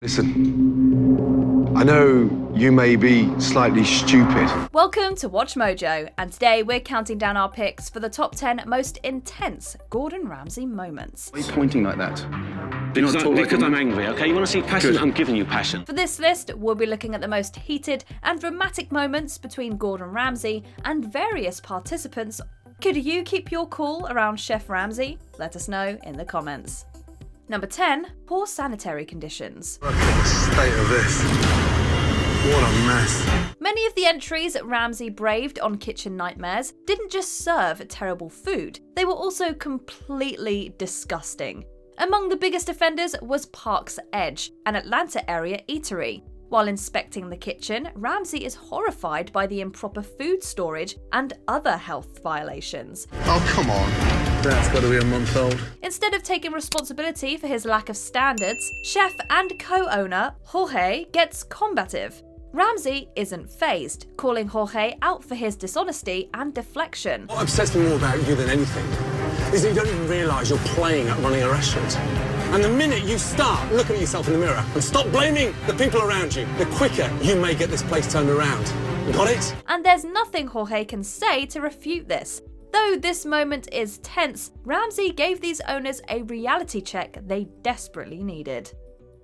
Listen, I know you may be slightly stupid. Welcome to Watch Mojo, and today we're counting down our picks for the top 10 most intense Gordon Ramsay moments. Why are you pointing like that? Because I'm angry, okay? You want to see passion? Good. I'm giving you passion. For this list, we'll be looking at the most heated and dramatic moments between Gordon Ramsay and various participants. Could you keep your cool around Chef Ramsay? Let us know in the comments. Number 10, poor sanitary conditions. Look at the state of this. What a mess. Many of the entries Ramsay braved on Kitchen Nightmares didn't just serve terrible food, they were also completely disgusting. Among the biggest offenders was Park's Edge, an Atlanta area eatery. While inspecting the kitchen, Ramsay is horrified by the improper food storage and other health violations. Oh, come on. That's got to be a month old. Instead of taking responsibility for his lack of standards, chef and co-owner Jorge gets combative. Ramsay isn't fazed, calling Jorge out for his dishonesty and deflection. What upsets me more about you than anything is that you don't even realise you're playing at running a restaurant. And the minute you start looking at yourself in the mirror and stop blaming the people around you, the quicker you may get this place turned around. Got it? And there's nothing Jorge can say to refute this. Though this moment is tense, Ramsay gave these owners a reality check they desperately needed.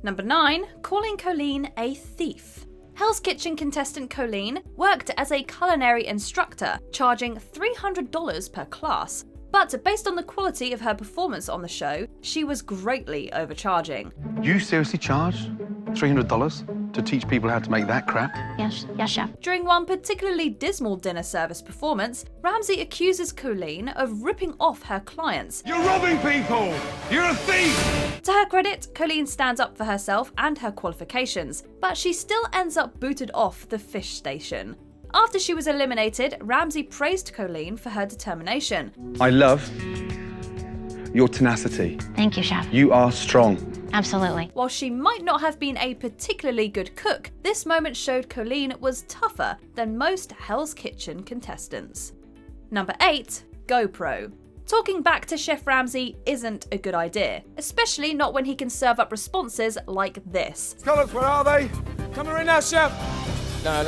Number 9, calling Colleen a thief. Hell's Kitchen contestant Colleen worked as a culinary instructor, charging $300 per class. But based on the quality of her performance on the show, she was greatly overcharging. You seriously charge $300 to teach people how to make that crap? Yes, chef. During one particularly dismal dinner service performance, Ramsay accuses Colleen of ripping off her clients. You're robbing people! You're a thief! To her credit, Colleen stands up for herself and her qualifications, but she still ends up booted off the fish station. After she was eliminated, Ramsay praised Colleen for her determination. I love your tenacity. Thank you, chef. You are strong. Absolutely. While she might not have been a particularly good cook, this moment showed Colleen was tougher than most Hell's Kitchen contestants. Number 8, GoPro. Talking back to Chef Ramsay isn't a good idea, especially not when he can serve up responses like this. Scallops, where are they? Coming right now, chef. No.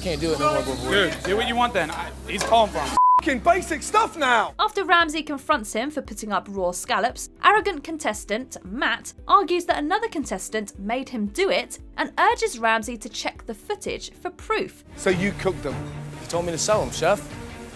Can't do it no more. Dude, do what you want then. He's calling from. Fucking basic stuff now! After Ramsay confronts him for putting up raw scallops, arrogant contestant Matt argues that another contestant made him do it and urges Ramsay to check the footage for proof. So you cooked them? You told me to sell them, chef.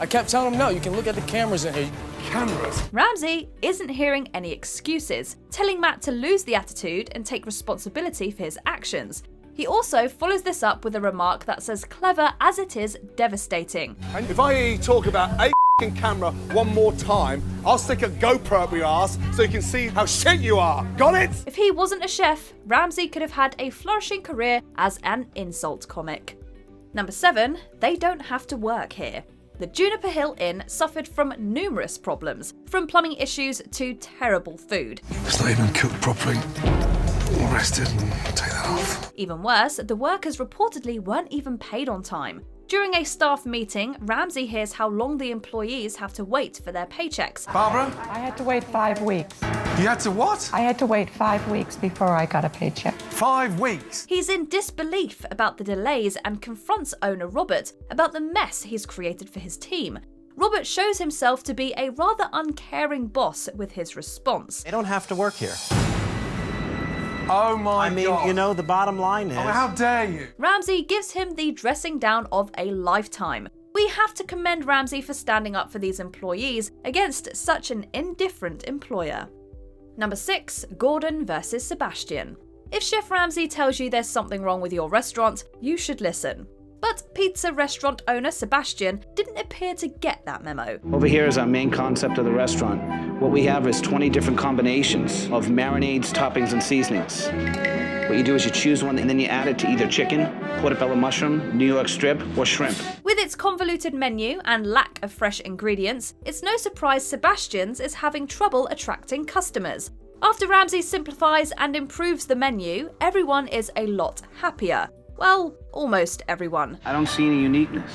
I kept telling him no, you can look at the cameras in here. Cameras? Ramsay isn't hearing any excuses, telling Matt to lose the attitude and take responsibility for his actions. He also follows this up with a remark that's as clever as it is devastating. And if I hear you talk about a f***ing camera one more time, I'll stick a GoPro up your ass so you can see how shit you are. Got it? If he wasn't a chef, Ramsay could have had a flourishing career as an insult comic. Number 7, they don't have to work here. The Juniper Hill Inn suffered from numerous problems, from plumbing issues to terrible food. It's not even cooked properly. Rested and take that off. Even worse, the workers reportedly weren't even paid on time. During a staff meeting, Ramsay hears how long the employees have to wait for their paychecks. Barbara? I had to wait 5 weeks. You had to what? I had to wait 5 weeks before I got a paycheck. 5 weeks? He's in disbelief about the delays and confronts owner Robert about the mess he's created for his team. Robert shows himself to be a rather uncaring boss with his response. They don't have to work here. Oh my God. You know, the bottom line is... Oh, how dare you? Ramsay gives him the dressing down of a lifetime. We have to commend Ramsay for standing up for these employees against such an indifferent employer. Number 6, Gordon versus Sebastian. If Chef Ramsay tells you there's something wrong with your restaurant, you should listen. But pizza restaurant owner Sebastian didn't appear to get that memo. Over here is our main concept of the restaurant. What we have is 20 different combinations of marinades, toppings, and seasonings. What you do is you choose one and then you add it to either chicken, portobello mushroom, New York strip, or shrimp. With its convoluted menu and lack of fresh ingredients, it's no surprise Sebastian's is having trouble attracting customers. After Ramsay simplifies and improves the menu, everyone is a lot happier. Well, almost everyone. I don't see any uniqueness.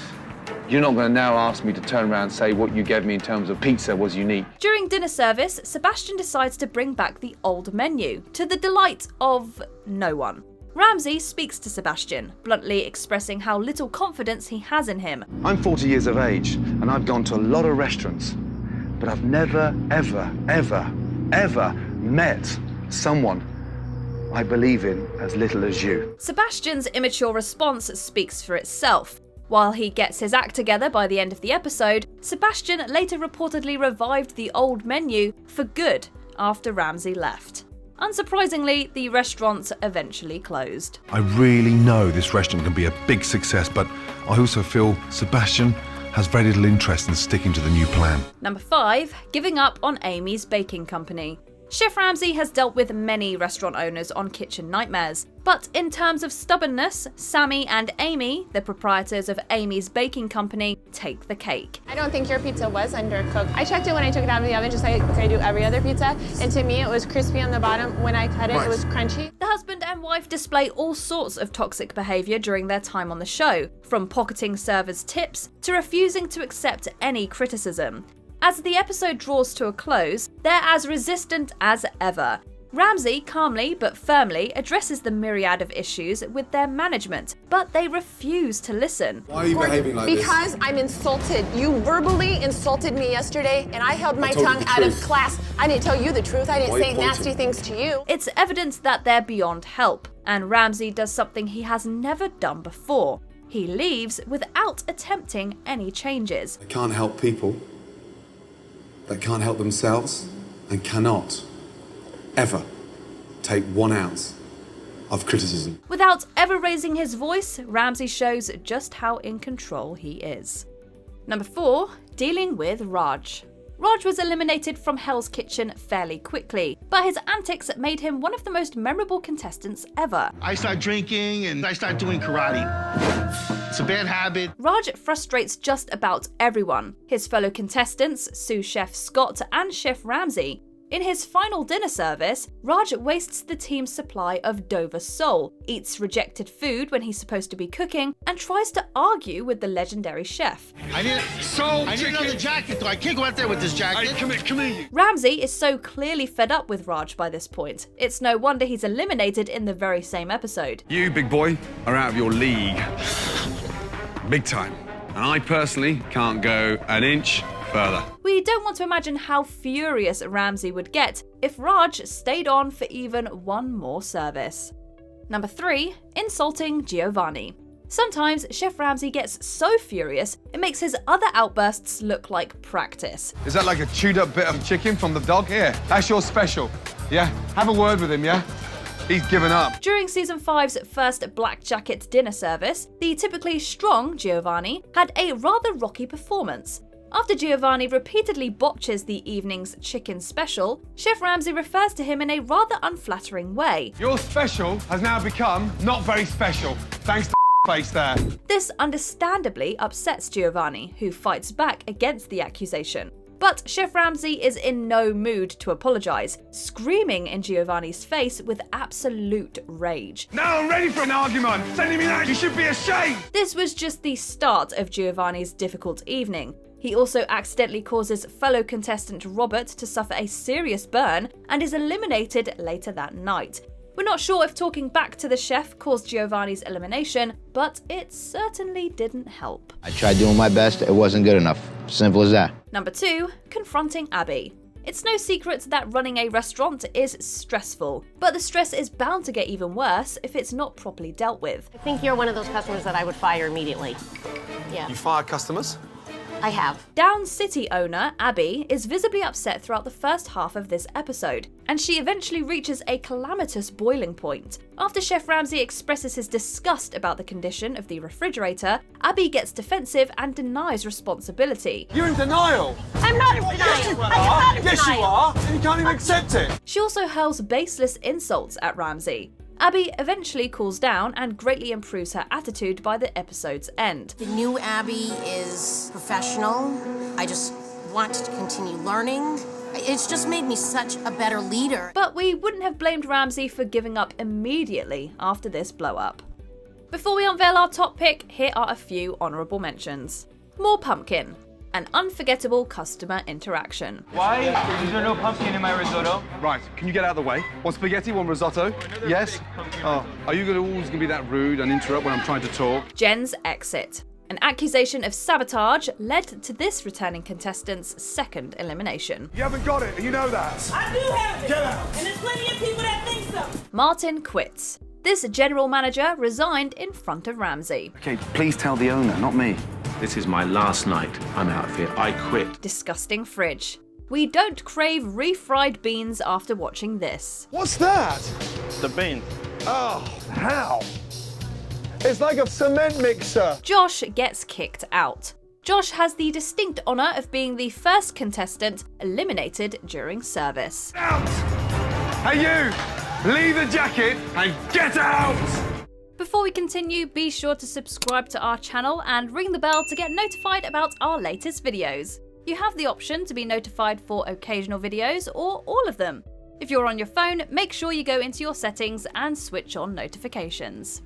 You're not going to now ask me to turn around and say what you gave me in terms of pizza was unique. During dinner service, Sebastian decides to bring back the old menu, to the delight of no one. Ramsay speaks to Sebastian, bluntly expressing how little confidence he has in him. I'm 40 years of age, and I've gone to a lot of restaurants, but I've never, ever, ever, ever met someone I believe in as little as you. Sebastian's immature response speaks for itself. While he gets his act together by the end of the episode, Sebastian later reportedly revived the old menu for good after Ramsay left. Unsurprisingly, the restaurant eventually closed. I really know this restaurant can be a big success, but I also feel Sebastian has very little interest in sticking to the new plan. Number 5, giving up on Amy's baking company. Chef Ramsay has dealt with many restaurant owners on sKitchenNightmares, but in terms of stubbornness, Sammy and Amy, the proprietors of Amy's baking company, take the cake. I don't think your pizza was undercooked. I checked it when I took it out of the oven, just like I do every other pizza, and to me it was crispy on the bottom. When I cut it, it was crunchy. The husband and wife display all sorts of toxic behaviour during their time on the show, from pocketing servers' tips to refusing to accept any criticism. As the episode draws to a close, they're as resistant as ever. Ramsay calmly but firmly addresses the myriad of issues with their management, but they refuse to listen. Why are you behaving like this? Because I'm insulted. You verbally insulted me yesterday, and I held my tongue out of class. I didn't tell you the truth. I didn't say nasty things to you. It's evident that they're beyond help, and Ramsay does something he has never done before. He leaves without attempting any changes. They can't help people that can't help themselves and cannot ever take 1 ounce of criticism. Without ever raising his voice, Ramsay shows just how in control he is. Number 4, dealing with Raj. Raj was eliminated from Hell's Kitchen fairly quickly, but his antics made him one of the most memorable contestants ever. I start drinking and I start doing karate. It's a bad habit. Raj frustrates just about everyone, his fellow contestants, sous chef Scott and Chef Ramsay. In his final dinner service, Raj wastes the team's supply of Dover sole, eats rejected food when he's supposed to be cooking, and tries to argue with the legendary chef. I need another jacket though. I can't go out there with this jacket. Hey, come here. Ramsay is so clearly fed up with Raj by this point. It's no wonder he's eliminated in the very same episode. You, big boy, are out of your league. Big time. And I personally can't go an inch further. We don't want to imagine how furious Ramsay would get if Raj stayed on for even one more service. Number 3, insulting Giovanni. Sometimes Chef Ramsay gets so furious, it makes his other outbursts look like practice. Is that like a chewed up bit of chicken from the dog? Here, that's your special. Yeah, have a word with him, yeah? He's given up. During season 5's first Black Jacket dinner service, the typically strong Giovanni had a rather rocky performance. After Giovanni repeatedly botches the evening's chicken special, Chef Ramsay refers to him in a rather unflattering way. Your special has now become not very special, thanks to face there. This understandably upsets Giovanni, who fights back against the accusation. But Chef Ramsay is in no mood to apologise, screaming in Giovanni's face with absolute rage. Now I'm ready for an argument! Sending me that, you should be ashamed! This was just the start of Giovanni's difficult evening. He also accidentally causes fellow contestant Robert to suffer a serious burn and is eliminated later that night. We're not sure if talking back to the chef caused Giovanni's elimination, but it certainly didn't help. I tried doing my best, it wasn't good enough. Simple as that. Number 2, confronting Abby. It's no secret that running a restaurant is stressful, but the stress is bound to get even worse if it's not properly dealt with. I think you're one of those customers that I would fire immediately. Yeah. You fire customers? I have. Down City owner Abby is visibly upset throughout the first half of this episode, and she eventually reaches a calamitous boiling point. After Chef Ramsay expresses his disgust about the condition of the refrigerator, Abby gets defensive and denies responsibility. You're in denial! I'm not in denial! Yes, you are! I am not in Yes, denial! you are! And you can't even accept it! She also hurls baseless insults at Ramsay. Abby eventually cools down and greatly improves her attitude by the episode's end. The new Abby is professional. I just want to continue learning. It's just made me such a better leader. But we wouldn't have blamed Ramsay for giving up immediately after this blow-up. Before we unveil our top pick, here are a few honourable mentions. More pumpkin. An unforgettable customer interaction. Why is there no pumpkin in my risotto? Right, can you get out of the way? One spaghetti, one risotto? Yes? Oh, are you always going to be that rude and interrupt when I'm trying to talk? Jen's exit. An accusation of sabotage led to this returning contestant's second elimination. You haven't got it, and you know that. I do have it. Get out. And there's plenty of people that think so. Martin quits. This general manager resigned in front of Ramsay. Okay, please tell the owner, not me. This is my last night. I'm out of here. I quit. Disgusting fridge. We don't crave refried beans after watching this. What's that? The bean. Oh, how? It's like a cement mixer. Josh gets kicked out. Josh has the distinct honour of being the first contestant eliminated during service. Out! Hey you! Leave the jacket and get out! Before we continue, be sure to subscribe to our channel and ring the bell to get notified about our latest videos. You have the option to be notified for occasional videos or all of them. If you're on your phone, make sure you go into your settings and switch on notifications.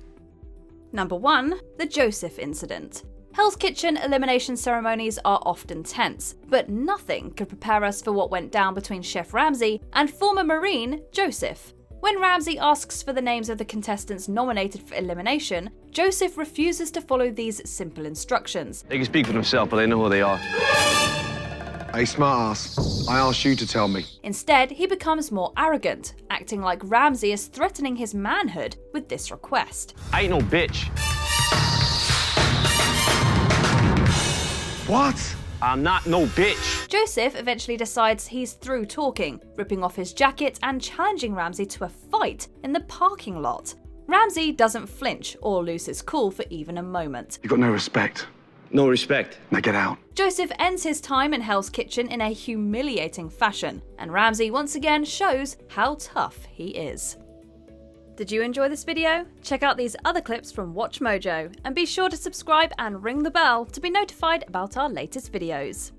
Number 1. The Joseph Incident. Hell's Kitchen elimination ceremonies are often tense, but nothing could prepare us for what went down between Chef Ramsay and former Marine Joseph. When Ramsay asks for the names of the contestants nominated for elimination, Joseph refuses to follow these simple instructions. They can speak for themselves, but they know who they are. Hey, smartass, I asked you to tell me. Instead, he becomes more arrogant, acting like Ramsay is threatening his manhood with this request. I ain't no bitch. What? I'm not no bitch. Joseph eventually decides he's through talking, ripping off his jacket and challenging Ramsay to a fight in the parking lot. Ramsay doesn't flinch or lose his cool for even a moment. You've got no respect. No respect. Now get out. Joseph ends his time in Hell's Kitchen in a humiliating fashion, and Ramsay once again shows how tough he is. Did you enjoy this video? Check out these other clips from WatchMojo, and be sure to subscribe and ring the bell to be notified about our latest videos.